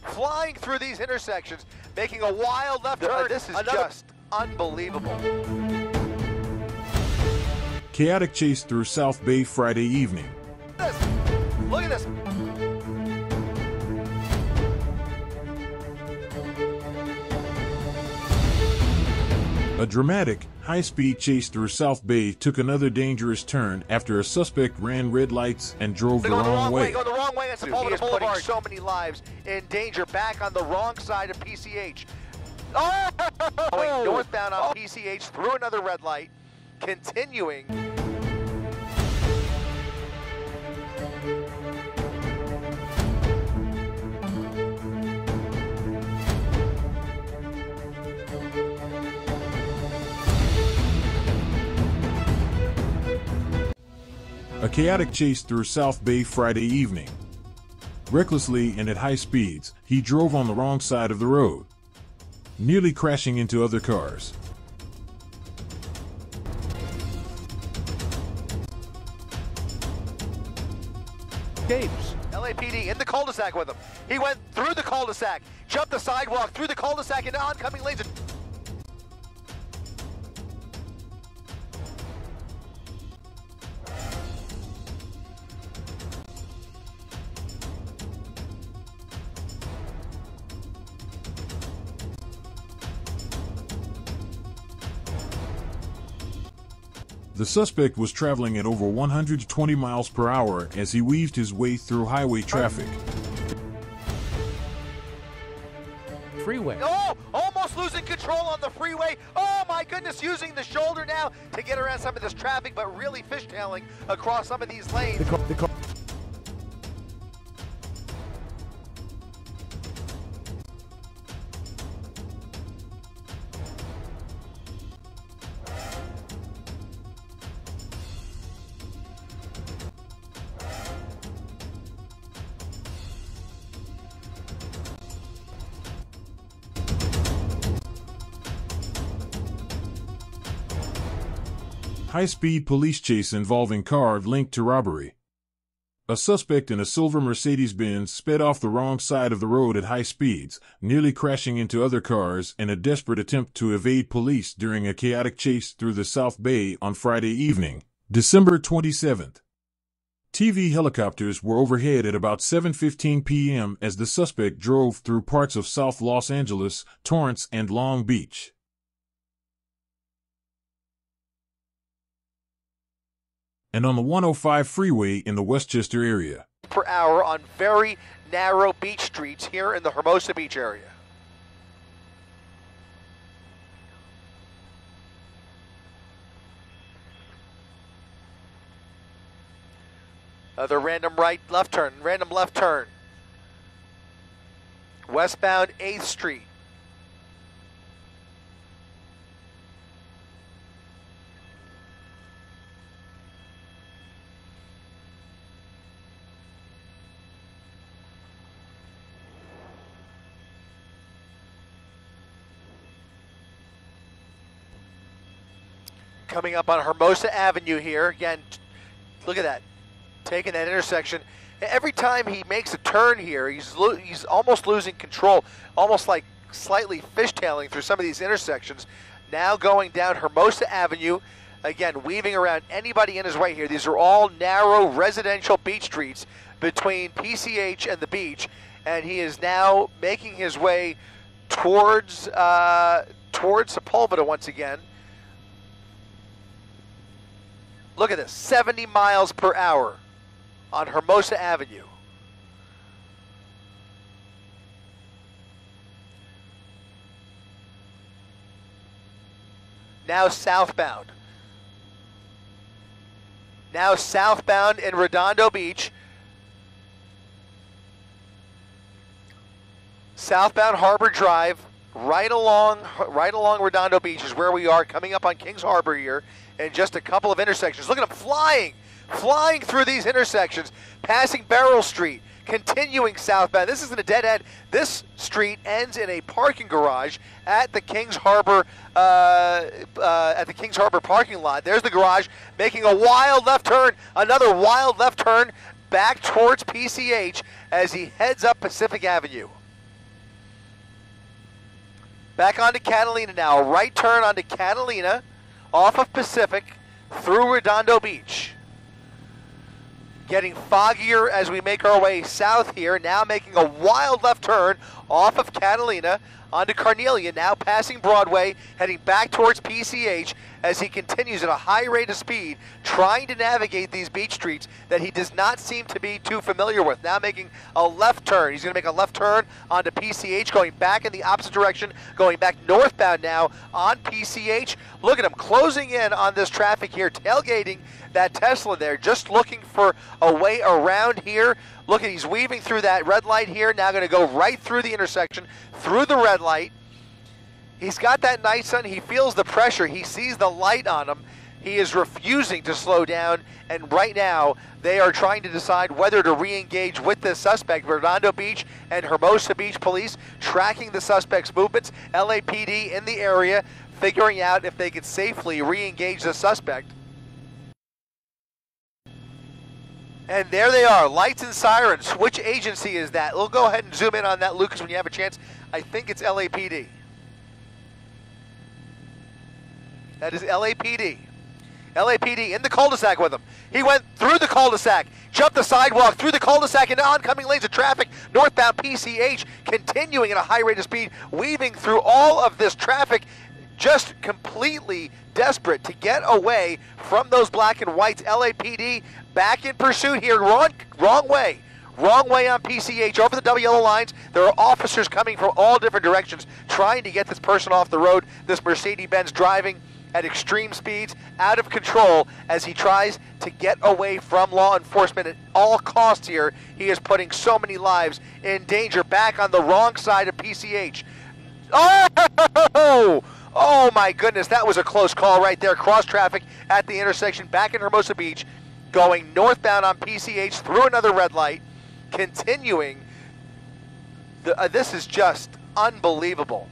flying through these intersections, making a wild left turn. This is just unbelievable. Chaotic chase through South Bay Friday evening. Look at this. A dramatic, high-speed chase through South Bay took another dangerous turn after a suspect ran red lights and drove the wrong way. Going the wrong way. That's Boulevard. He is putting so many lives in danger back on the wrong side of PCH. Going northbound on PCH through another red light, continuing. A chaotic chase through South Bay Friday evening. Recklessly and at high speeds, he drove on the wrong side of the road, nearly crashing into other cars. James. LAPD in the cul-de-sac with him. He went through the cul-de-sac, jumped the sidewalk, through the cul-de-sac into oncoming lanes. The suspect was traveling at over 120 miles per hour as he weaved his way through highway traffic. Freeway. Oh, almost losing control on the freeway. Oh my goodness, using the shoulder now to get around some of this traffic, but really fishtailing across some of these lanes. High-speed police chase involving car linked to robbery. A suspect in a silver Mercedes-Benz sped off the wrong side of the road at high speeds, nearly crashing into other cars in a desperate attempt to evade police during a chaotic chase through the South Bay on Friday evening, December 27th. TV helicopters were overhead at about 7:15 p.m. as the suspect drove through parts of South Los Angeles, Torrance, and Long Beach. And on the 105 freeway in the Westchester area. Per hour on very narrow beach streets here in the Hermosa Beach area. The random left turn. Westbound 8th Street. Coming up on Hermosa Avenue here. Again, look at that. Taking that intersection. Every time he makes a turn here, he's almost losing control, almost like slightly fishtailing through some of these intersections. Now going down Hermosa Avenue, again, weaving around anybody in his way here. These are all narrow residential beach streets between PCH and the beach, and he is now making his way towards Sepulveda once again. Look at this, 70 miles per hour on Hermosa Avenue. Now southbound. Now southbound in Redondo Beach. Southbound Harbor Drive, right along Redondo Beach is where we are, coming up on Kings Harbor here. And just a couple of intersections. Look at him flying through these intersections, passing Beryl Street, continuing southbound. This isn't a dead end. This street ends in a parking garage at the Kings Harbor parking lot. There's the garage, making a wild left turn, another wild left turn, back towards PCH as he heads up Pacific Avenue. Back onto Catalina now. Right turn onto Catalina, off of Pacific, through Redondo Beach. Getting foggier as we make our way south here. Now making a wild left turn off of Catalina onto Carnelia. Now passing Broadway, heading back towards PCH as he continues at a high rate of speed, trying to navigate these beach streets that he does not seem to be too familiar with. Now making a left turn. He's going to make a left turn onto PCH, going back in the opposite direction, going back northbound now on PCH. Look at him closing in on this traffic here, tailgating that Tesla there, just looking for a way around here. Look at, he's weaving through that red light here, now going to go right through the intersection, through the red light. He's got that night sun, he feels the pressure, he sees the light on him. He is refusing to slow down, and right now they are trying to decide whether to re-engage with this suspect. Redondo Beach and Hermosa Beach police tracking the suspect's movements. LAPD in the area figuring out if they could safely re-engage the suspect. And there they are, lights and sirens. Which agency is that? We'll go ahead and zoom in on that, Lucas, when you have a chance. I think it's LAPD. That is LAPD. LAPD in the cul-de-sac with him. He went through the cul-de-sac, jumped the sidewalk, through the cul-de-sac into oncoming lanes of traffic, northbound PCH, continuing at a high rate of speed, weaving through all of this traffic, just completely desperate to get away from those black and whites. LAPD back in pursuit here, wrong way on PCH, over the double yellow lines. There are officers coming from all different directions trying to get this person off the road. This Mercedes-Benz driving at extreme speeds, out of control as he tries to get away from law enforcement at all costs here. He is putting so many lives in danger. Back on the wrong side of PCH. Oh my goodness, that was a close call right there. Cross traffic at the intersection back in Hermosa Beach, going northbound on PCH through another red light, continuing. This is just unbelievable.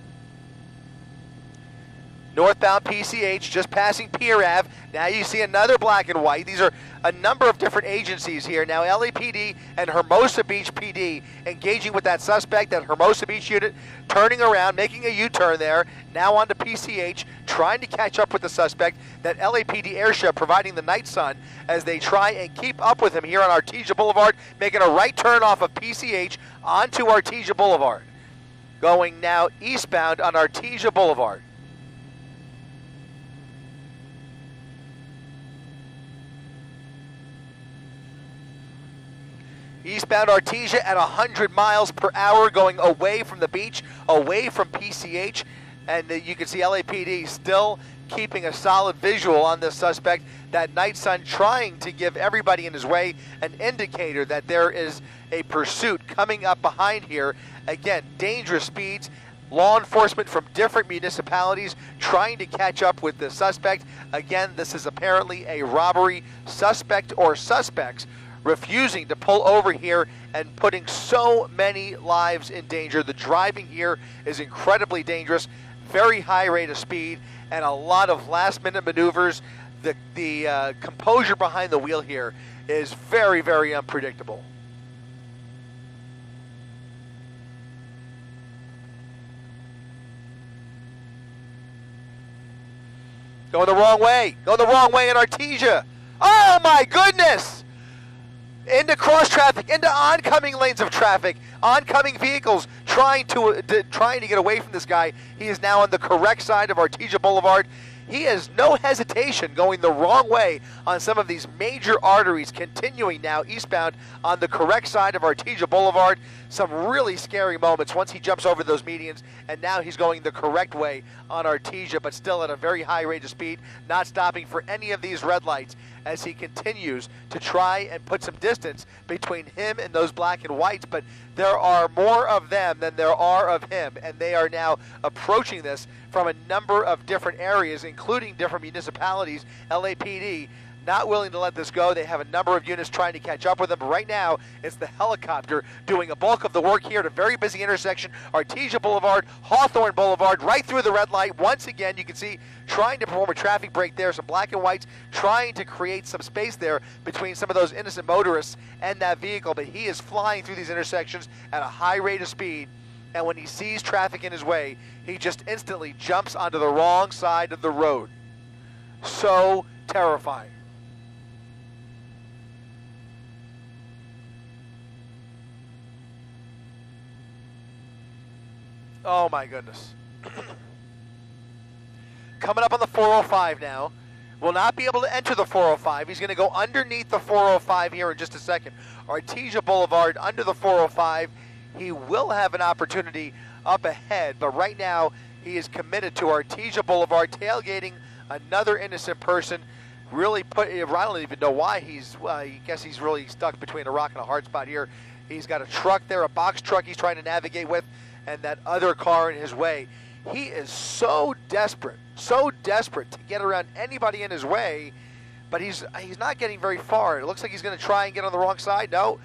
Northbound PCH, just passing Pier Ave. Now you see another black and white. These are a number of different agencies here. Now LAPD and Hermosa Beach PD engaging with that suspect, that Hermosa Beach unit, turning around, making a U-turn there. Now onto PCH, trying to catch up with the suspect. That LAPD airship providing the night sun as they try and keep up with him here on Artesia Boulevard, making a right turn off of PCH onto Artesia Boulevard. Going now eastbound on Artesia Boulevard. Eastbound Artesia at 100 miles per hour, going away from the beach, away from PCH. And you can see LAPD still keeping a solid visual on this suspect. That night sun trying to give everybody in his way an indicator that there is a pursuit coming up behind here. Again, dangerous speeds. Law enforcement from different municipalities trying to catch up with the suspect. Again, this is apparently a robbery. Suspect or suspects refusing to pull over here and putting so many lives in danger. The driving here is incredibly dangerous, very high rate of speed, and a lot of last-minute maneuvers. The composure behind the wheel here is very, very unpredictable. Going the wrong way in Artesia. Oh my goodness! Into cross traffic, into oncoming lanes of traffic, oncoming vehicles trying to get away from this guy. He is now on the correct side of Artesia Boulevard. He has no hesitation going the wrong way on some of these major arteries, continuing now eastbound on the correct side of Artesia Boulevard. Some really scary moments once he jumps over those medians, and now he's going the correct way on Artesia, but still at a very high rate of speed, not stopping for any of these red lights as he continues to try and put some distance between him and those black and whites. But there are more of them than there are of him, and they are now approaching this from a number of different areas, including different municipalities. LAPD not willing to let this go. They have a number of units trying to catch up with them. But right now, it's the helicopter doing a bulk of the work here at a very busy intersection. Artesia Boulevard, Hawthorne Boulevard, right through the red light. Once again, you can see trying to perform a traffic break there. Some black and whites trying to create some space there between some of those innocent motorists and that vehicle. But he is flying through these intersections at a high rate of speed. And when he sees traffic in his way, he just instantly jumps onto the wrong side of the road. So terrifying. Oh my goodness. Coming up on the 405 now. Will not be able to enter the 405. He's going to go underneath the 405 here in just a second. Artesia Boulevard under the 405. He will have an opportunity up ahead, but right now he is committed to Artesia Boulevard, tailgating another innocent person. Really I don't even know why I guess he's really stuck between a rock and a hard spot here. He's got a truck there, a box truck he's trying to navigate with, and that other car in his way. He is so desperate to get around anybody in his way, but he's not getting very far. It looks like he's going to try and get on the wrong side. No,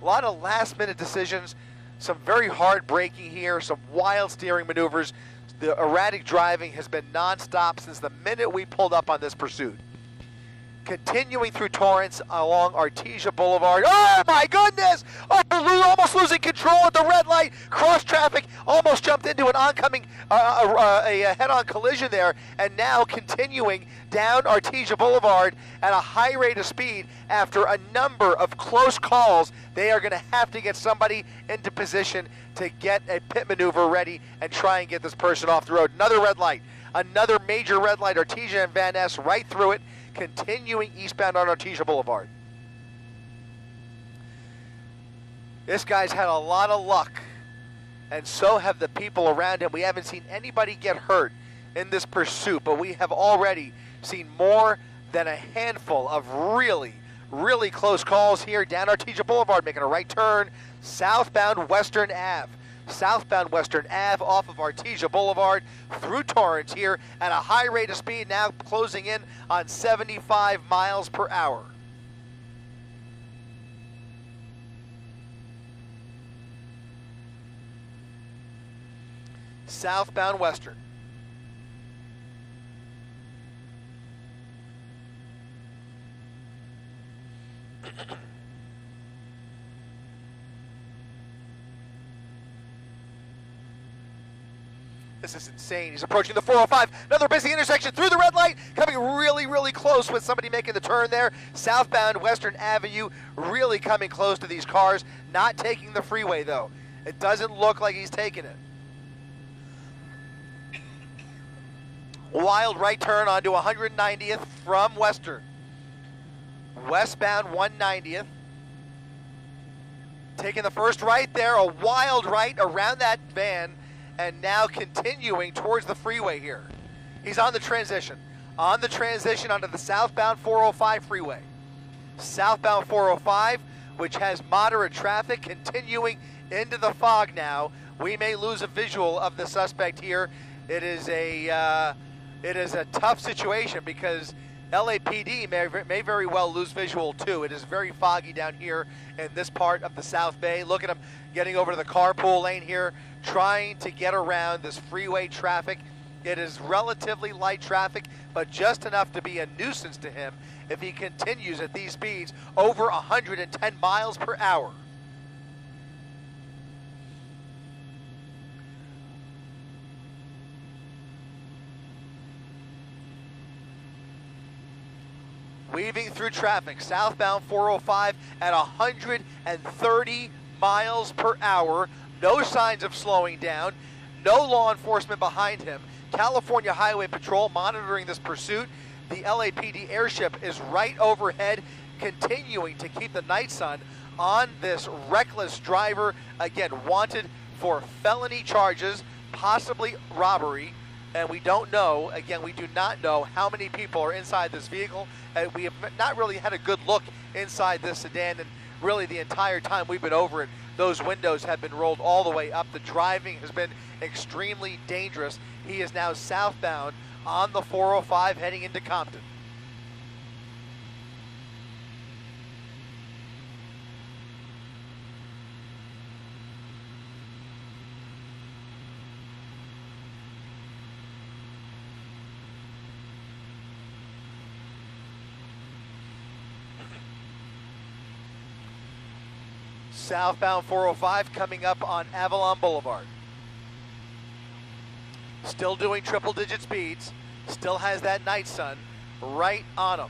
a lot of last-minute decisions, some very hard braking here, some wild steering maneuvers. The erratic driving has been nonstop since the minute we pulled up on this pursuit. Continuing through Torrance along Artesia Boulevard. Oh my goodness! Oh, almost losing control at the red light. Cross traffic, almost jumped into an oncoming, a head-on collision there, and now continuing down Artesia Boulevard at a high rate of speed. After a number of close calls, they are going to have to get somebody into position to get a pit maneuver ready and try and get this person off the road. Another red light, another major red light. Artesia and Van Ness right through it, continuing eastbound on Artesia Boulevard. This guy's had a lot of luck, and so have the people around him. We haven't seen anybody get hurt in this pursuit, but we have already seen more than a handful of really close calls here down Artesia Boulevard, making a right turn southbound Western Ave. Southbound Western Ave off of Artesia Boulevard through Torrance here at a high rate of speed, now closing in on 75 miles per hour. Southbound Western. This is insane. He's approaching the 405. Another busy intersection through the red light. Coming really close with somebody making the turn there. Southbound Western Avenue really coming close to these cars. Not taking the freeway, though. It doesn't look like he's taking it. Wild right turn onto 190th from Western. Westbound 190th. Taking the first right there. A wild right around that van. And now continuing towards the freeway here. He's on the transition. On the transition onto the southbound 405 freeway. Southbound 405, which has moderate traffic, continuing into the fog now. We may lose a visual of the suspect here. It is a tough situation because LAPD may very well lose visual too. It is very foggy down here in this part of the South Bay. Look at him getting over to the carpool lane here, trying to get around this freeway traffic. It is relatively light traffic, but just enough to be a nuisance to him if he continues at these speeds over 110 miles per hour. Weaving through traffic, southbound 405 at 130 miles per hour. No signs of slowing down. No law enforcement behind him. California Highway Patrol monitoring this pursuit. The LAPD airship is right overhead, continuing to keep the night sun on this reckless driver. Again, wanted for felony charges, possibly robbery. And we don't know, again, we do not know how many people are inside this vehicle. We have not really had a good look inside this sedan, and really the entire time we've been over it, those windows have been rolled all the way up. The driving has been extremely dangerous. He is now southbound on the 405 heading into Compton. Southbound 405 coming up on Avalon Boulevard. Still doing triple-digit speeds. Still has that night sun right on him.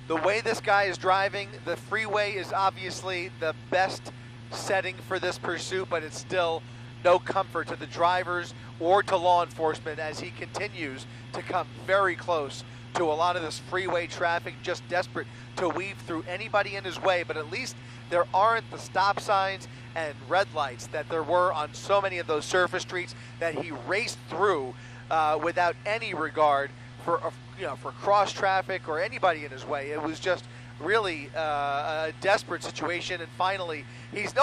The way this guy is driving, the freeway is obviously the best setting for this pursuit, but it's still no comfort to the drivers or to law enforcement as he continues to come very close to a lot of this freeway traffic, just desperate to weave through anybody in his way. But at least there aren't the stop signs and red lights that there were on so many of those surface streets that he raced through without any regard for for cross traffic or anybody in his way. It was just really a desperate situation, and finally he's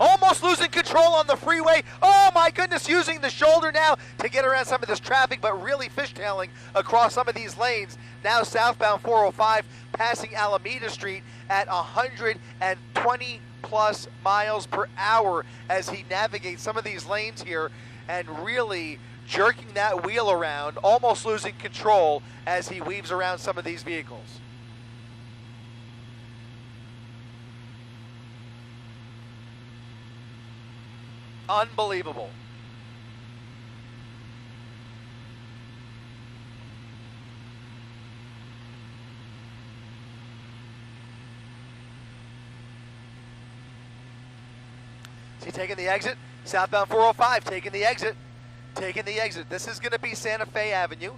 almost losing control on the freeway. Oh my goodness, using the shoulder now to get around some of this traffic, but really fishtailing across some of these lanes. Now southbound 405 passing Alameda Street at 120 plus miles per hour as he navigates some of these lanes here and really jerking that wheel around, almost losing control as he weaves around some of these vehicles. Unbelievable. Is he taking the exit? Southbound 405 taking the exit. Taking the exit. This is going to be Santa Fe Avenue.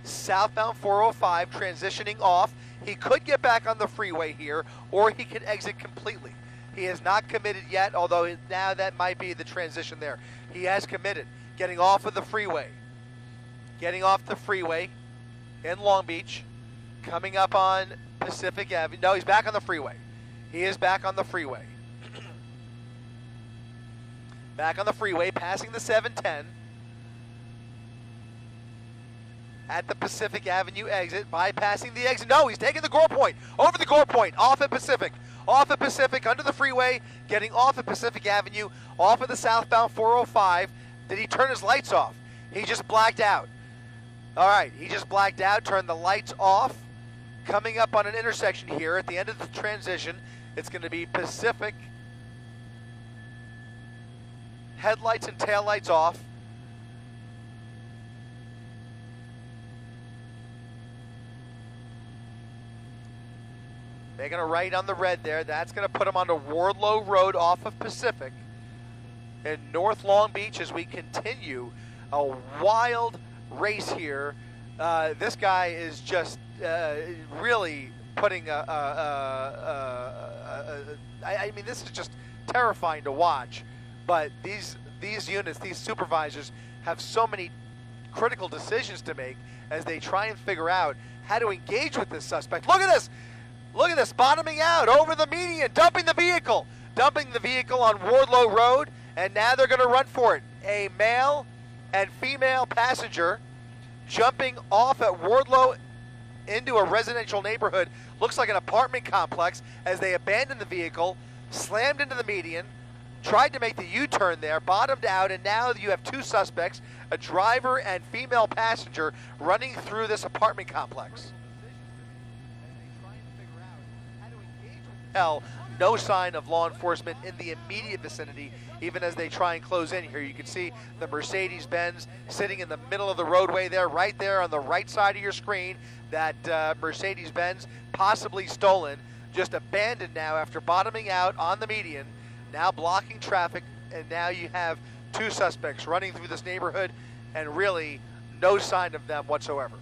Southbound 405 transitioning off. He could get back on the freeway here, or he could exit completely. He has not committed yet, although now that might be the transition there. He has committed. Getting off of the freeway. Getting off the freeway in Long Beach. Coming up on Pacific Avenue. No, he's back on the freeway. He is back on the freeway. Back on the freeway, passing the 710. At the Pacific Avenue exit, bypassing the exit. No, he's taking the Gore Point. Over the Gore Point, off at Pacific. Off at Pacific, under the freeway, getting off at Pacific Avenue, off of the southbound 405. Did he turn his lights off? He just blacked out. All right, he just blacked out, turned the lights off. Coming up on an intersection here at the end of the transition, it's going to be Pacific. Headlights and taillights off. Making a right on the red there. That's going to put him onto Wardlow Road off of Pacific in North Long Beach as we continue a wild race here. This guy is just really putting I mean, this is just terrifying to watch. But these units, these supervisors, have so many critical decisions to make as they try and figure out how to engage with this suspect. Look at this! Look at this, bottoming out over the median, dumping the vehicle on Wardlow Road, and now they're going to run for it. A male and female passenger jumping off at Wardlow into a residential neighborhood. Looks like an apartment complex as they abandoned the vehicle, slammed into the median, tried to make the U-turn there, bottomed out, and now you have two suspects, a driver and female passenger, running through this apartment complex. No sign of law enforcement in the immediate vicinity, even as they try and close in here. You can see the Mercedes-Benz sitting in the middle of the roadway there, right there on the right side of your screen. That Mercedes-Benz, possibly stolen, just abandoned now after bottoming out on the median, now blocking traffic, and now you have two suspects running through this neighborhood and really no sign of them whatsoever.